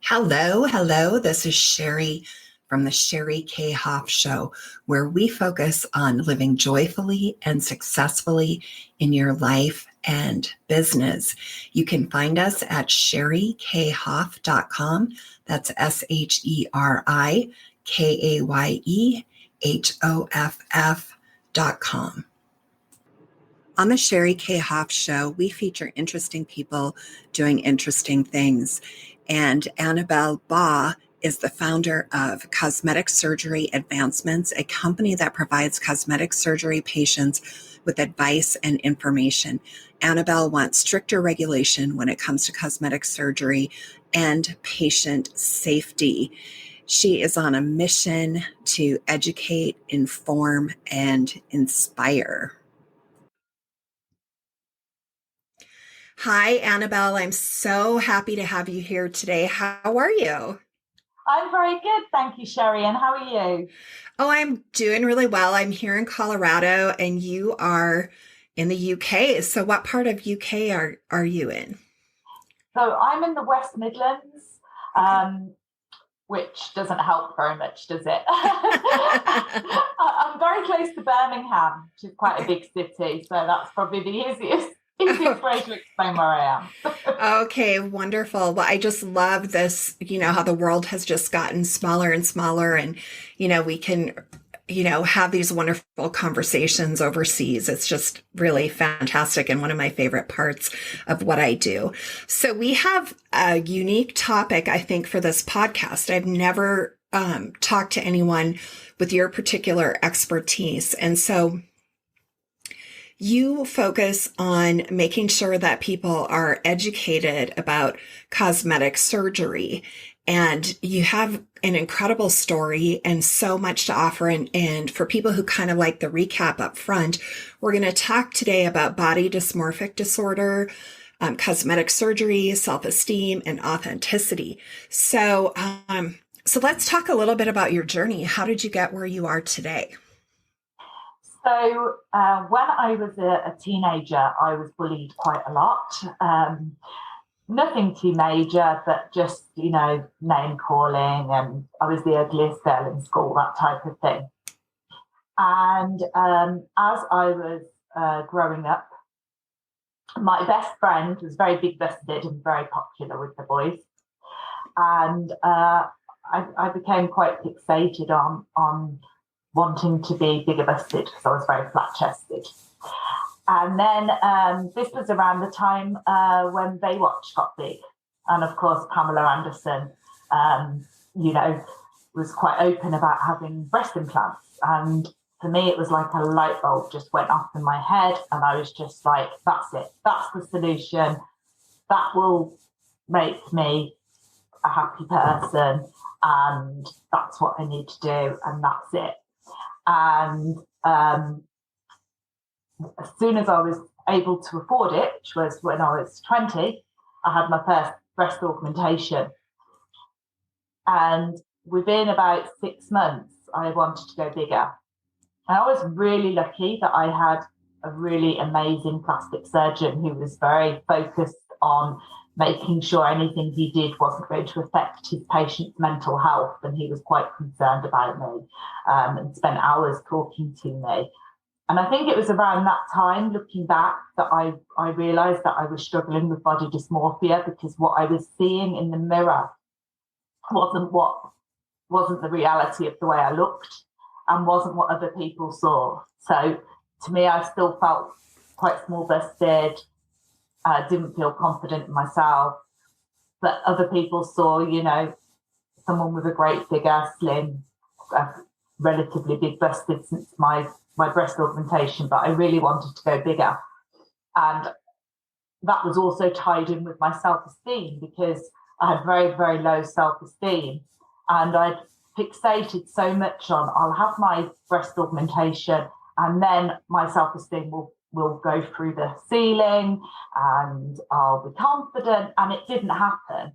Hello, hello. This is Sheri from the Sheri K. Hoff Show, where we focus on living joyfully and successfully in your life and business. You can find us at sherikhoff.com. That's SherikayehOff.com. On the Sheri K. Hoff Show, we feature interesting people doing interesting things. And Annabelle Baugh is the founder of Cosmetic Surgery Advancements, a company that provides cosmetic surgery patients with advice and information. Annabelle wants stricter regulation when it comes to cosmetic surgery and patient safety. She is on a mission to educate, inform, and inspire. Hi, Annabelle. I'm so happy to have you here today. How are you? I'm very good. Thank you, Sheri. And how are you? Oh, I'm doing really well. I'm here in Colorado and you are in the UK. So what part of UK are you in? So I'm in the West Midlands, which doesn't help very much, does it? I'm very close to Birmingham, which is quite a big city. So that's probably the easiest way to explain where I am. Okay, wonderful. Well, I just love this, how the world has just gotten smaller and smaller and, we can, have these wonderful conversations overseas. It's just really fantastic and one of my favorite parts of what I do. So we have a unique topic, I think, for this podcast. I've never talked to anyone with your particular expertise. And so you focus on making sure that people are educated about cosmetic surgery, and you have an incredible story and so much to offer. And for people who kind of like the recap up front, we're going to talk today about body dysmorphic disorder, cosmetic surgery, self-esteem, and authenticity. So let's talk a little bit about your journey. How did you get where you are today? So when I was a teenager, I was bullied quite a lot. Nothing too major, but just, name calling, and I was the ugliest girl in school, that type of thing. And as I was growing up, my best friend was very big-busted and very popular with the boys. And I became quite fixated on wanting to be bigger busted because I was very flat chested. And then this was around the time when Baywatch got big. And of course, Pamela Anderson, was quite open about having breast implants. And for me, it was like a light bulb just went off in my head. And I was just like, that's it. That's the solution. That will make me a happy person. And that's what I need to do. And that's it. And as soon as I was able to afford it, which was when I was 20, I had my first breast augmentation. And within about 6 months, I wanted to go bigger. And I was really lucky that I had a really amazing plastic surgeon who was very focused on making sure anything he did wasn't going to affect his patient's mental health. And he was quite concerned about me and spent hours talking to me. And I think it was around that time, looking back, that I realised that I was struggling with body dysmorphia because what I was seeing in the mirror wasn't the reality of the way I looked and wasn't what other people saw. So to me, I still felt quite small-busted. I didn't feel confident in myself, but other people saw, someone with a great figure, slim, relatively big-busted since my breast augmentation, but I really wanted to go bigger. And that was also tied in with my self-esteem because I had very, very low self-esteem. And I'd fixated so much on, I'll have my breast augmentation and then my self-esteem will go through the ceiling and I'll be confident. And it didn't happen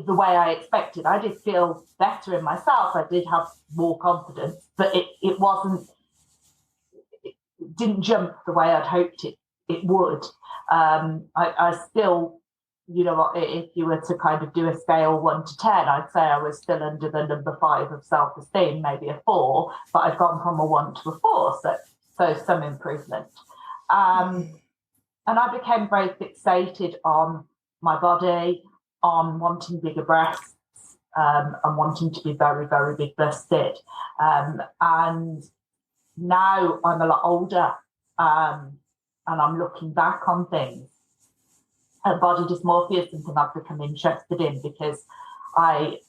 the way I expected. I did feel better in myself. I did have more confidence, but it didn't jump the way I'd hoped it would. I still you know, if you were to kind of do a scale 1 to 10, I'd say I was still under the number 5 of self-esteem, maybe a 4, but I've gone from a 1 to a 4, so some improvement. And I became very fixated on my body, on wanting bigger breasts, and wanting to be very, very big busted. And now I'm a lot older, and I'm looking back on things. And body dysmorphia is something I've become interested in, because I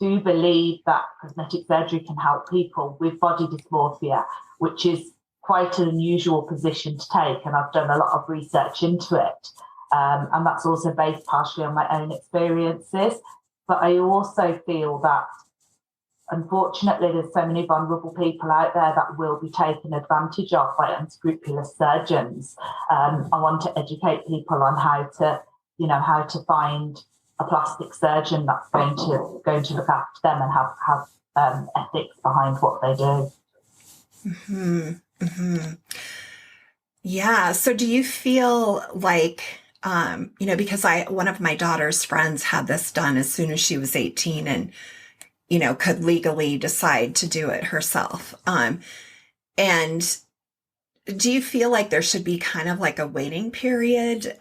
do believe that cosmetic surgery can help people with body dysmorphia, which is quite an unusual position to take. And I've done a lot of research into it. And that's also based partially on my own experiences. But I also feel that, unfortunately, there's so many vulnerable people out there that will be taken advantage of by unscrupulous surgeons. I want to educate people on how to find a plastic surgeon that's going to look after them and have ethics behind what they do. Mm-hmm. Mm-hmm. Yeah. So do you feel like, because one of my daughter's friends had this done as soon as she was 18 and, could legally decide to do it herself. And do you feel like there should be kind of like a waiting period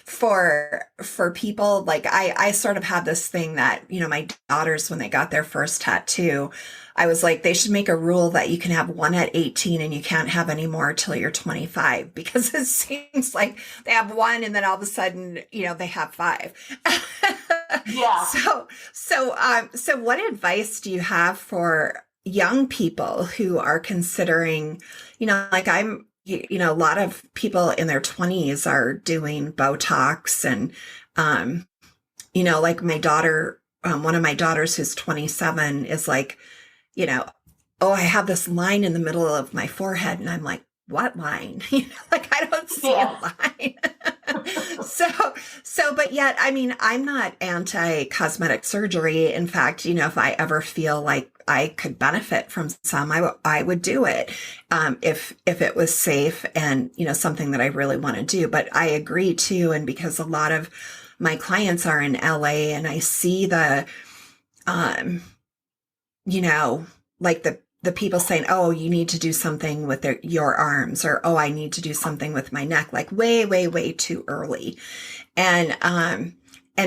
for people? Like I sort of had this thing that, my daughters, when they got their first tattoo, I was like, they should make a rule that you can have one at 18 and you can't have any more till you're 25, because it seems like they have one and then all of a sudden, they have 5. Yeah. So what advice do you have for young people who are considering, like a lot of people in their 20s are doing Botox and, like my daughter, one of my daughters who's 27 is like, oh, I have this line in the middle of my forehead. And I'm like, what line? Like I don't see a line. But yet, I'm not anti-cosmetic surgery. In fact, if I ever feel like I could benefit from some, I would do it. If it was safe and, something that I really want to do. But I agree too. And because a lot of my clients are in LA and I see the, like the people saying, oh, you need to do something with your arms, or, oh, I need to do something with my neck, like way, way, way too early. And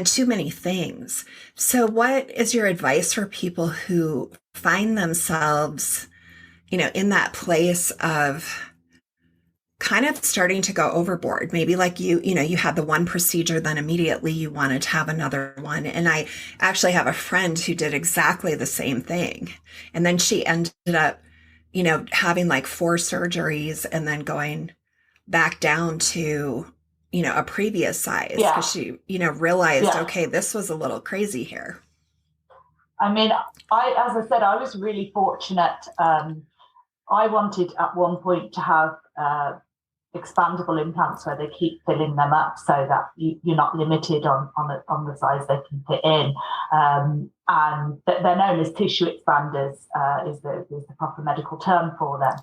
too many things. So what is your advice for people who find themselves, in that place of kind of starting to go overboard? Maybe like you had the one procedure, then immediately you wanted to have another one. And I actually have a friend who did exactly the same thing. And then she ended up, having like 4 surgeries and then going back down to, a previous size, because she, realized, okay, this was a little crazy here. As I said, I was really fortunate. I wanted at one point to have expandable implants where they keep filling them up so that you're not limited on the size they can fit in. And they're known as tissue expanders, is the proper medical term for them.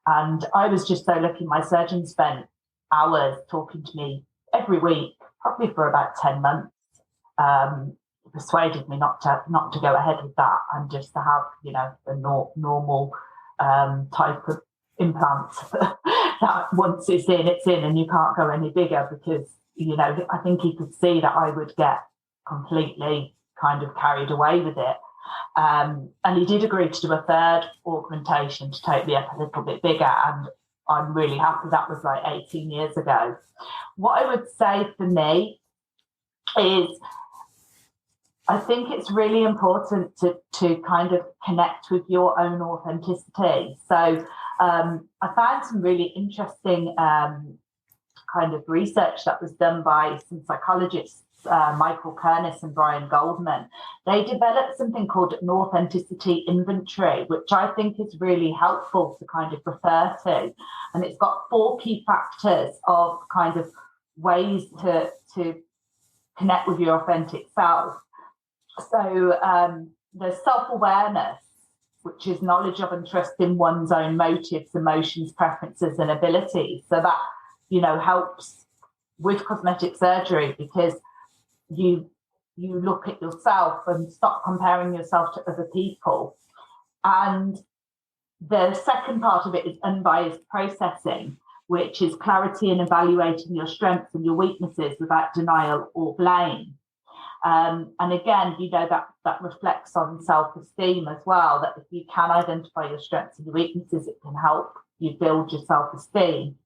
And I was just so lucky. My surgeon spent hours talking to me every week, probably for about 10 months, persuaded me not to go ahead with that and just to have, the normal type of implants that once it's in and you can't go any bigger, because, I think he could see that I would get completely kind of carried away with it. And he did agree to do a 3rd augmentation to take me up a little bit bigger. And I'm really happy. That was like 18 years ago. What I would say for me is, I think it's really important to kind of connect with your own authenticity. So I found some really interesting kind of research that was done by some psychologists, Michael Kernis and Brian Goldman. They developed something called an authenticity inventory, which I think is really helpful to kind of refer to. And it's got 4 key factors of kind of ways to connect with your authentic self. So there's self-awareness, which is knowledge of and trust in one's own motives, emotions, preferences, and abilities. So that, helps with cosmetic surgery, because you look at yourself and stop comparing yourself to other people. And the second part of it is unbiased processing, which is clarity in evaluating your strengths and your weaknesses without denial or blame. And again, that reflects on self-esteem as well, that if you can identify your strengths and your weaknesses, it can help you build your self-esteem.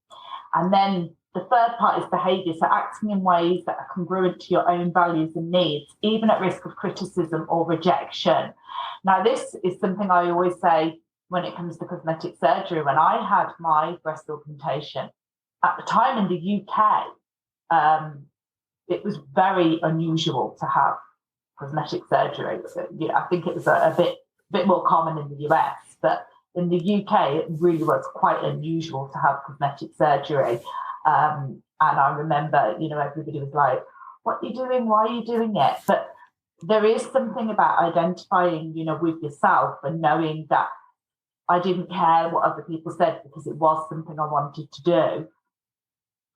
And then the third part is behaviour, so acting in ways that are congruent to your own values and needs, even at risk of criticism or rejection. Now, this is something I always say when it comes to cosmetic surgery. When I had my breast augmentation, at the time in the UK, it was very unusual to have cosmetic surgery. I think it was a bit more common in the US, but in the UK, it really was quite unusual to have cosmetic surgery. And I remember, everybody was like, what are you doing? Why are you doing it? But there is something about identifying, with yourself and knowing that I didn't care what other people said because it was something I wanted to do,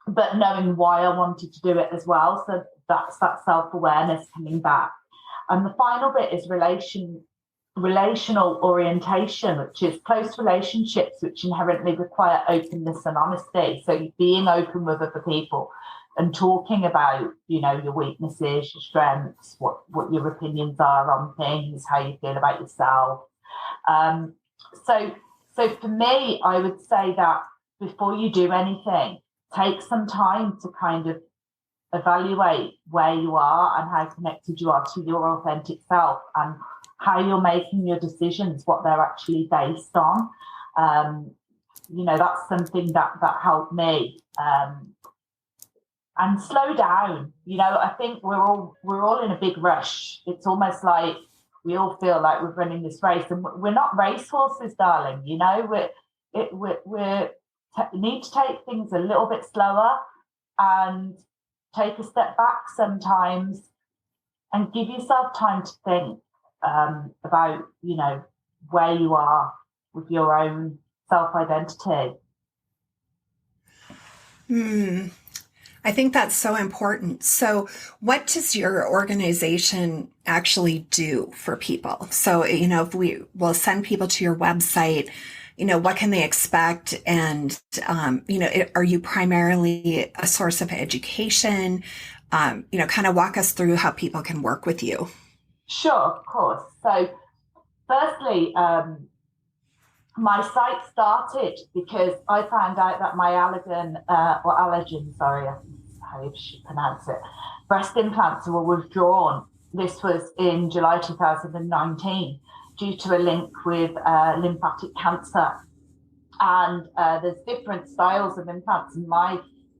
but knowing why I wanted to do it as well. So that's that self-awareness coming back. And the final bit is relational orientation, which is close relationships, which inherently require openness and honesty. So being open with other people and talking about, your weaknesses, your strengths, what your opinions are on things, how you feel about yourself. So for me, I would say that before you do anything, take some time to kind of evaluate where you are and how connected you are to your authentic self and how you're making your decisions, what they're actually based on. That's something that helped me. And slow down. I think we're all in a big rush. It's almost like we all feel like we're running this race, and we're not racehorses, darling. We need to take things a little bit slower and take a step back sometimes and give yourself time to think about, where you are with your own self-identity. I think that's so important. So what does your organization actually do for people? So, if we will send people to your website, what can they expect? And, are you primarily a source of education? Kind of walk us through how people can work with you. Sure, of course. So firstly, my site started because I found out that my allergen, sorry, how you should pronounce it, breast implants were withdrawn. This was in July 2019 due to a link with lymphatic cancer. And there's different styles of implants, and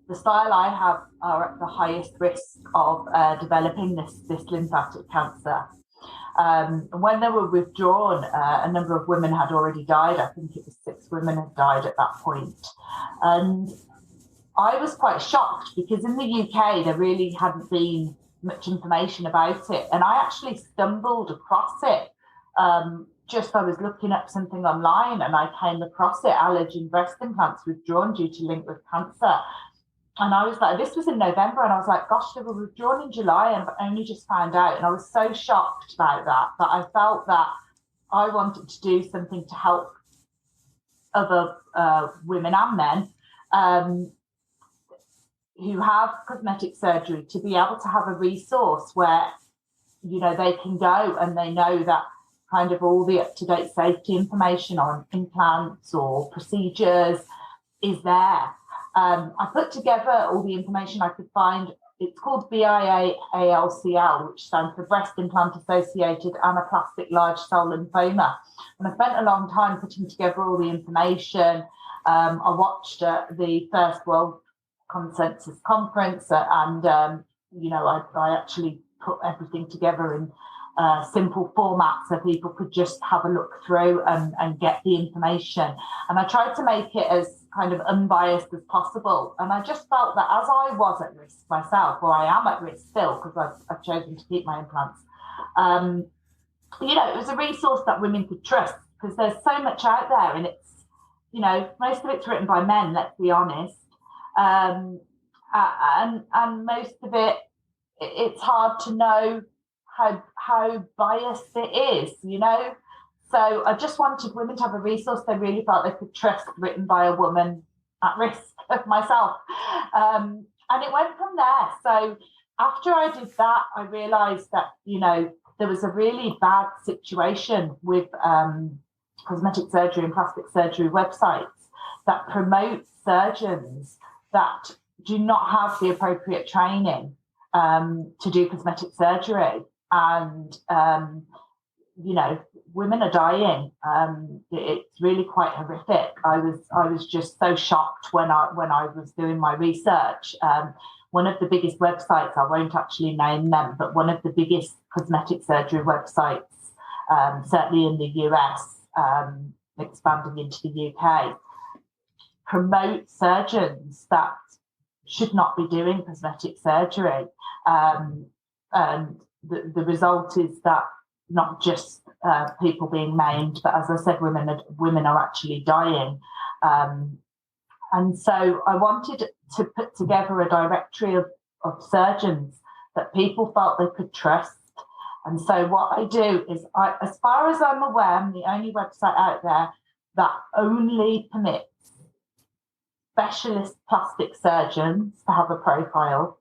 the style I have are at the highest risk of developing this lymphatic cancer. When they were withdrawn, a number of women had already died. I think it was 6 women had died at that point. And I was quite shocked because in the UK, there really hadn't been much information about it. And I actually stumbled across it. I was looking up something online and I came across it, allergen breast implants withdrawn due to link with cancer. And I was like, this was in November, and I was like, gosh, they were withdrawn in July, and I've only just found out. And I was so shocked about that I felt that I wanted to do something to help other women and men who have cosmetic surgery to be able to have a resource where, they can go and they know that kind of all the up-to-date safety information on implants or procedures is there. I put together all the information I could find. It's called BIA-ALCL, which stands for Breast Implant Associated Anaplastic Large Cell Lymphoma. And I spent a long time putting together all the information. I watched the first World Consensus Conference and, I actually put everything together in simple format so people could just have a look through and get the information. And I tried to make it as kind of unbiased as possible. And I just felt that as I was at risk myself, or I am at risk still because I've chosen to keep my implants, it was a resource that women could trust because there's so much out there and it's, most of it's written by men, let's be honest. And most of it, it's hard to know how biased it is, you know. So I just wanted women to have a resource they really felt they could trust, written by a woman at risk of myself. And it went from there. So after I did that, I realised that, you know, there was a really bad situation with cosmetic surgery and plastic surgery websites that promote surgeons that do not have the appropriate training to do cosmetic surgery. And, you know, women are dying. It's really quite horrific. I was just so shocked when I was doing my research. One of the biggest websites, I won't actually name them, but one of the biggest cosmetic surgery websites, certainly in the US, expanding into the UK, promote surgeons that should not be doing cosmetic surgery. And the result is that not just people being maimed, but as I said, women are actually dying. And so I wanted to put together a directory of surgeons that people felt they could trust. And so what I do is, as far as I'm aware, I'm the only website out there that only permits specialist plastic surgeons to have a profile.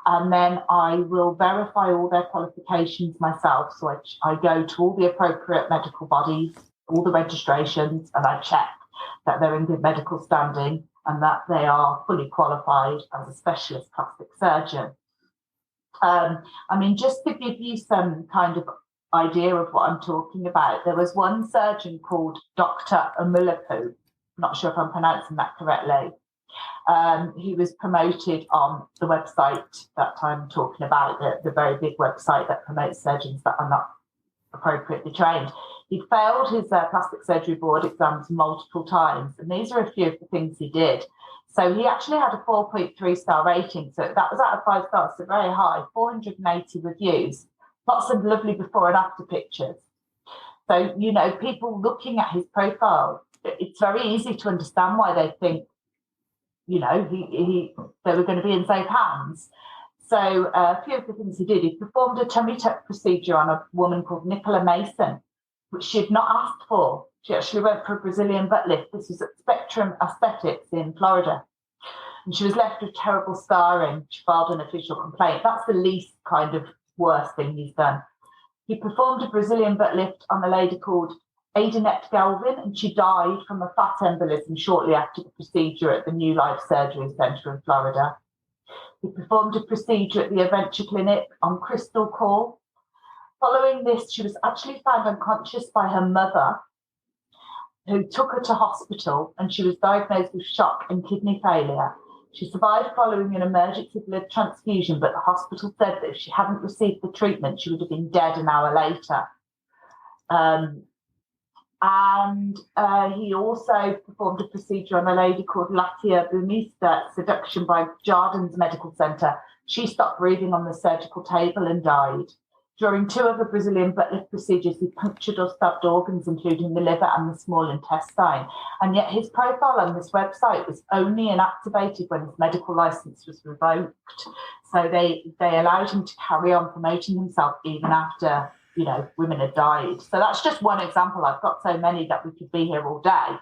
And then I will verify all their qualifications myself. So I go to all the appropriate medical bodies, all the registrations, and I check that they're in good medical standing and that they are fully qualified as a specialist plastic surgeon. I mean, just to give you some kind of idea of what I'm talking about, there was one surgeon called Dr. Amulapu, not sure if I'm pronouncing that correctly. He was promoted on the website that I'm talking about, the very big website that promotes surgeons that are not appropriately trained. He failed his plastic surgery board exams multiple times, and these are a few of the things he did. So he actually had a 4.3 star rating, so that was out of 5 stars, so very high, 480 reviews, lots of lovely before and after pictures. So, you know, people looking at his profile, it's very easy to understand why they think, you know, they were going to be in safe hands. So a few of the things he did, he performed a tummy tuck procedure on a woman called Nicola Mason, which she had not asked for. She actually went for a Brazilian butt lift. This was at Spectrum Aesthetics in Florida. And she was left with terrible scarring. She filed an official complaint. That's the least kind of worst thing he's done. He performed a Brazilian butt lift on a lady called Adanette Galvin, and she died from a fat embolism shortly after the procedure at the New Life Surgery Centre in Florida. He performed a procedure at the Adventure Clinic on Crystal Core. Following this, she was actually found unconscious by her mother, who took her to hospital, and she was diagnosed with shock and kidney failure. She survived following an emergency blood transfusion, but the hospital said that if she hadn't received the treatment, she would have been dead an hour later. And he also performed a procedure on a lady called Latia Bumista, seduction by Jardins Medical Centre. She stopped breathing on the surgical table and died. During 2 of the Brazilian butt lift procedures, he punctured or stabbed organs, including the liver and the small intestine. And yet his profile on this website was only inactivated when his medical license was revoked. So they allowed him to carry on promoting himself even after, you know, women had died. So that's just one example. I've got so many that we could be here all day.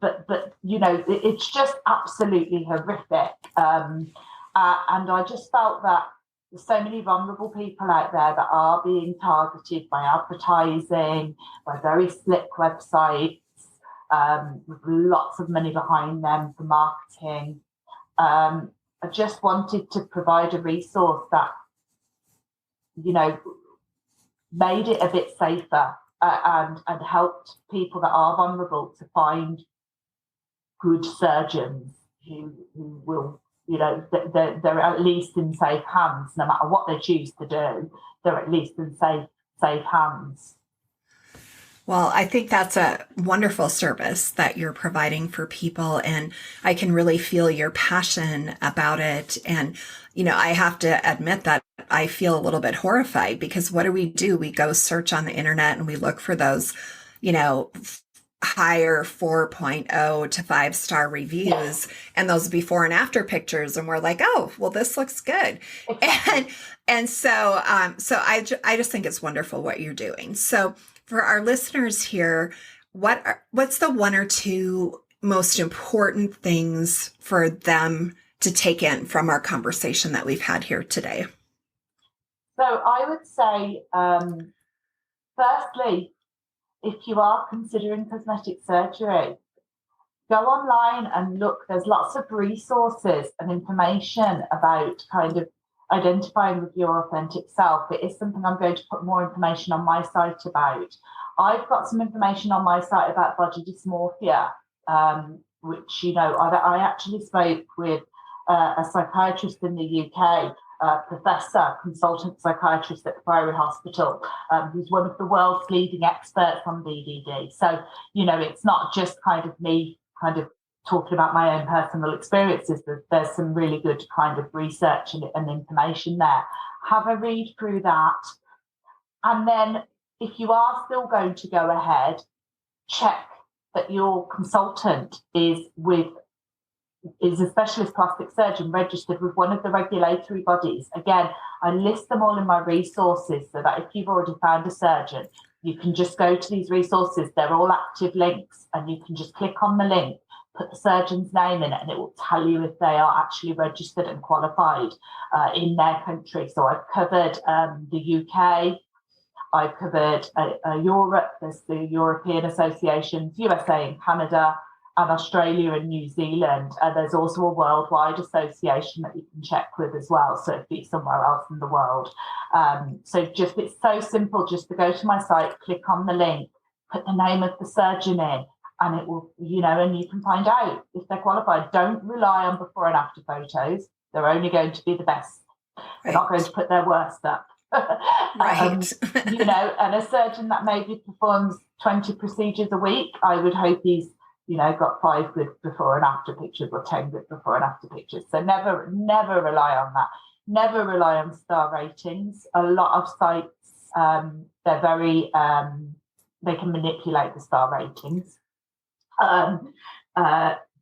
But you know, it's just absolutely horrific. And I just felt that there's so many vulnerable people out there that are being targeted by advertising, by very slick websites, with lots of money behind them for marketing. I just wanted to provide a resource that, you know, made it a bit safer and helped people that are vulnerable to find good surgeons who will, you know, they're at least in safe hands. No matter what they choose to do, they're at least in safe hands. Well, I think that's a wonderful service that you're providing for people, and I can really feel your passion about it. And, you know, I have to admit that I feel a little bit horrified, because what do? We go search on the internet and we look for those, you know, higher 4.0 to 5-star Yes, reviews and those before and after pictures, and we're like, oh well, this looks good. exactly. And so I just think it's wonderful what you're doing. So for our listeners here, what's the one or two most important things for them to take in from our conversation that we've had here today? So I would say, firstly, if you are considering cosmetic surgery, go online and look. There's lots of resources and information about kind of identifying with your authentic self. It is something I'm going to put more information on my site about. I've got some information on my site about body dysmorphia, which, I actually spoke with a psychiatrist in the UK, professor, consultant psychiatrist at the Priory Hospital, who's one of the world's leading experts on BDD. So, it's not just kind of me kind of talking about my own personal experiences. There's some really good kind of research and information there. Have a read through that. And then if you are still going to go ahead, check that your consultant is a specialist plastic surgeon registered with one of the regulatory bodies. Again, I list them all in my resources so that if you've already found a surgeon, you can just go to these resources. They're all active links, and you can just click on the link, put the surgeon's name in it, and it will tell you if they are actually registered and qualified in their country. So I've covered the UK, I've covered Europe, there's the European associations, USA and Canada, and Australia and New Zealand. And there's also a worldwide association that you can check with as well. So if it's somewhere else in the world. So it's so simple just to go to my site, click on the link, put the name of the surgeon in, and it will, and you can find out if they're qualified. Don't rely on before and after photos. They're only going to be the best. They're not going to put their worst up. Right. And a surgeon that maybe performs 20 procedures a week, I would hope he's got 5 good before and after pictures or 10 good before and after pictures. So never rely on that. Never rely on star ratings. A lot of sites, they're very, they can manipulate the star ratings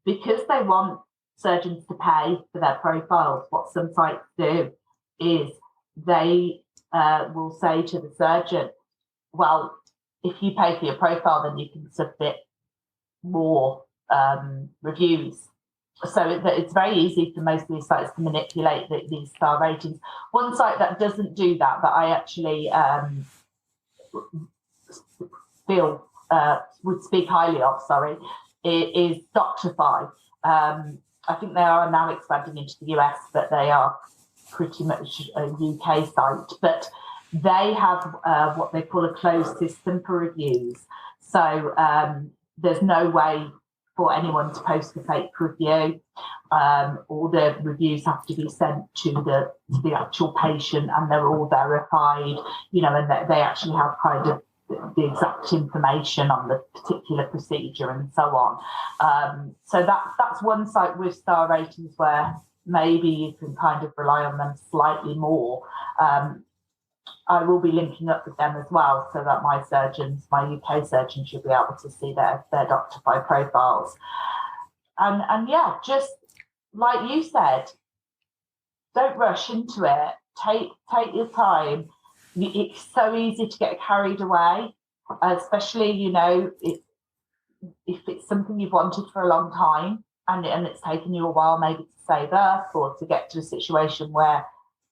because they want surgeons to pay for their profiles. What some sites do is they will say to the surgeon, well, if you pay for your profile, then you can submit more reviews. So it's very easy for most of these sites to manipulate these star ratings. One site that doesn't do that I actually feel would speak highly of, is Doctify. I think they are now expanding into the US, but they are pretty much a UK site. But they have what they call a closed system for reviews. So there's no way for anyone to post a fake review. All the reviews have to be sent to the actual patient, and they're all verified, and they actually have kind of the exact information on the particular procedure and so on. So that's one site with star ratings where maybe you can kind of rely on them slightly more. I will be linking up with them as well so that my UK surgeons should be able to see their Doctify profiles. And yeah, just like you said, don't rush into it. Take your time. It's so easy to get carried away, especially, if it's something you've wanted for a long time and it's taken you a while maybe to save up or to get to a situation where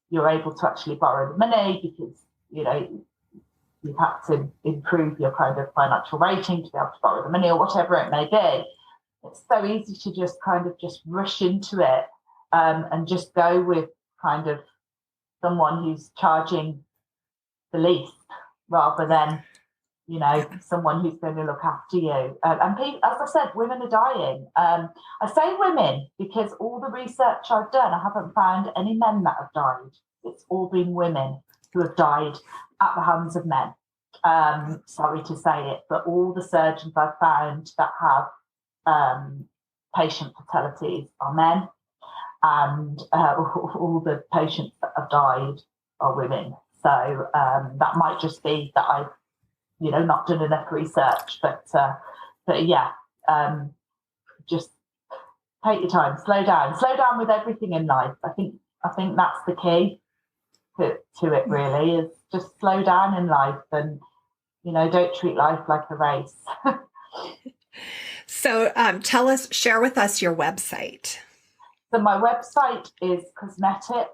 you're able to actually borrow the money because, you've had to improve your kind of financial rating to be able to borrow the money or whatever it may be. It's so easy to just kind of just rush into it and just go with kind of someone who's charging the least rather than, someone who's going to look after you. And people, as I said, women are dying. I say women because all the research I've done, I haven't found any men that have died. It's all been women who have died at the hands of men. Sorry to say it, but all the surgeons I've found that have patient fatalities are men, and all the patients that have died are women. So that might just be that I've, not done enough research, but but yeah, just take your time, slow down with everything in life. I think that's the key to it, really, is just slow down in life, and don't treat life like a race. So share with us your website. So my website is Cosmetic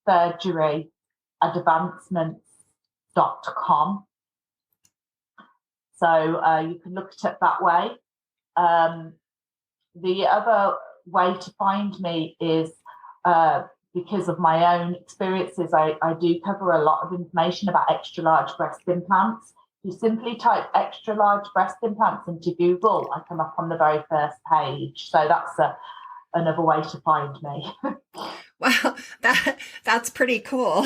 Surgery Advancements.com. So you can look at it that way. The other way to find me is because of my own experiences. I do cover a lot of information about extra large breast implants. You simply type extra large breast implants into Google, I come up on the very first page. So that's another way to find me. Wow, that's pretty cool.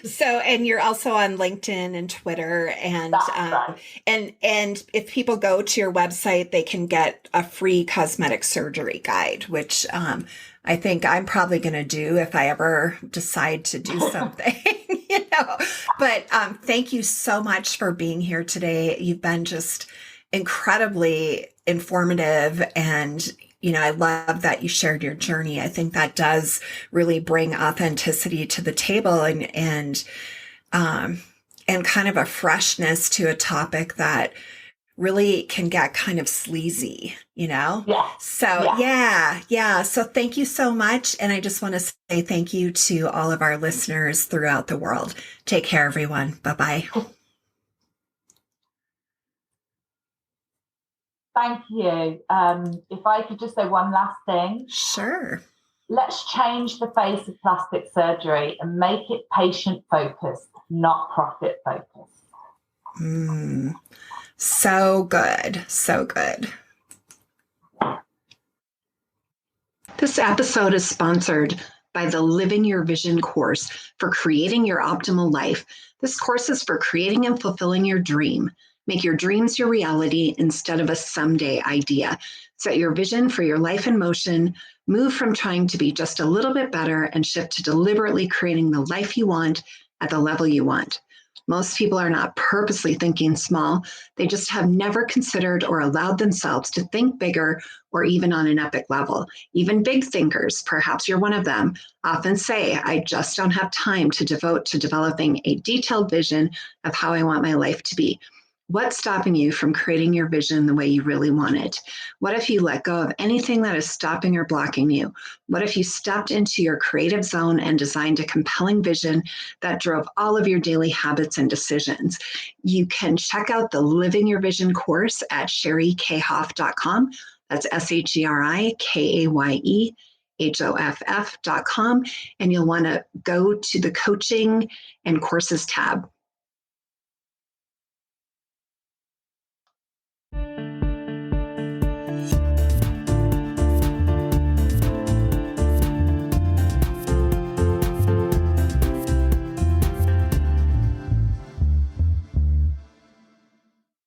So, and you're also on LinkedIn and Twitter, and right. and if people go to your website, they can get a free cosmetic surgery guide, which I think I'm probably going to do if I ever decide to do something. But thank you so much for being here today. You've been just incredibly informative, and I love that you shared your journey. I think that does really bring authenticity to the table, and kind of a freshness to a topic that really can get kind of sleazy, Yeah. So yeah. So thank you so much. And I just want to say thank you to all of our listeners throughout the world. Take care, everyone. Bye-bye. Thank you. If I could just say one last thing. Sure. Let's change the face of plastic surgery and make it patient-focused, not profit-focused. So good. So good. This episode is sponsored by the Living Your Vision course for creating your optimal life. This course is for creating and fulfilling your dream. Make your dreams your reality instead of a someday idea. Set your vision for your life in motion. Move from trying to be just a little bit better and shift to deliberately creating the life you want at the level you want. Most people are not purposely thinking small. They just have never considered or allowed themselves to think bigger or even on an epic level. Even big thinkers, perhaps you're one of them, often say, I just don't have time to devote to developing a detailed vision of how I want my life to be. What's stopping you from creating your vision the way you really want it? What if you let go of anything that is stopping or blocking you? What if you stepped into your creative zone and designed a compelling vision that drove all of your daily habits and decisions? You can check out the Living Your Vision course at SheriKayHoff.com. That's SheriKayeHoff.com. And you'll want to go to the coaching and courses tab.